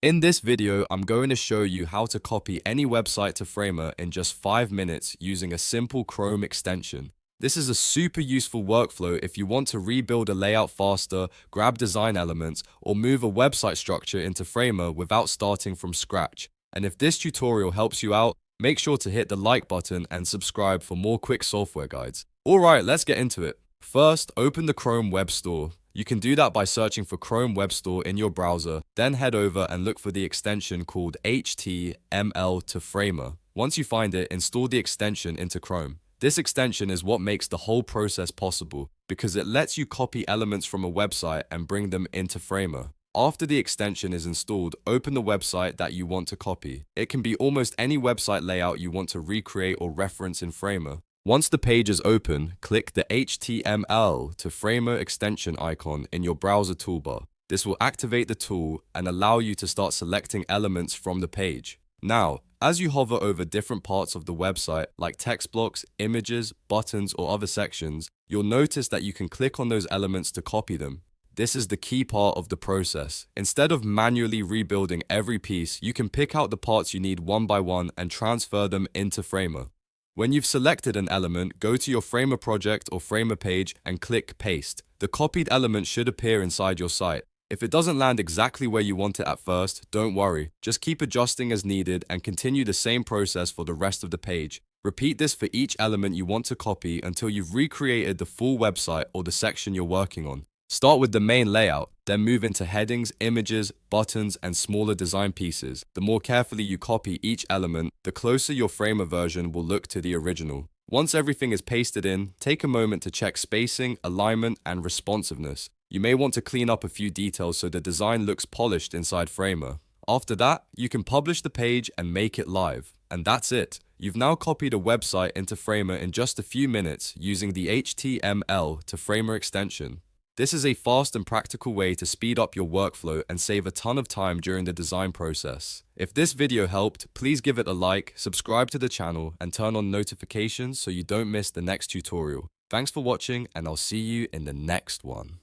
In this video, I'm going to show you how to copy any website to Framer in just 5 minutes using a simple Chrome extension. This is a super useful workflow if you want to rebuild a layout faster, grab design elements, or move a website structure into Framer without starting from scratch. And if this tutorial helps you out, make sure to hit the like button and subscribe for more quick software guides. Alright, let's get into it. First, open the Chrome Web Store. You can do that by searching for Chrome Web Store in your browser, then head over and look for the extension called HTML to Framer. Once you find it, install the extension into Chrome. This extension is what makes the whole process possible because it lets you copy elements from a website and bring them into Framer. After the extension is installed, open the website that you want to copy. It can be almost any website layout you want to recreate or reference in Framer. Once the page is open, click the HTML to Framer extension icon in your browser toolbar. This will activate the tool and allow you to start selecting elements from the page. Now, as you hover over different parts of the website, like text blocks, images, buttons, or other sections, you'll notice that you can click on those elements to copy them. This is the key part of the process. Instead of manually rebuilding every piece, you can pick out the parts you need one by one and transfer them into Framer. When you've selected an element, go to your Framer project or Framer page and click Paste. The copied element should appear inside your site. If it doesn't land exactly where you want it at first, don't worry. Just keep adjusting as needed and continue the same process for the rest of the page. Repeat this for each element you want to copy until you've recreated the full website or the section you're working on. Start with the main layout, then move into headings, images, buttons, and smaller design pieces. The more carefully you copy each element, the closer your Framer version will look to the original. Once everything is pasted in, take a moment to check spacing, alignment, and responsiveness. You may want to clean up a few details so the design looks polished inside Framer. After that, you can publish the page and make it live. And that's it. You've now copied a website into Framer in just a few minutes using the HTML to Framer extension. This is a fast and practical way to speed up your workflow and save a ton of time during the design process. If this video helped, please give it a like, subscribe to the channel, and turn on notifications so you don't miss the next tutorial. Thanks for watching, and I'll see you in the next one.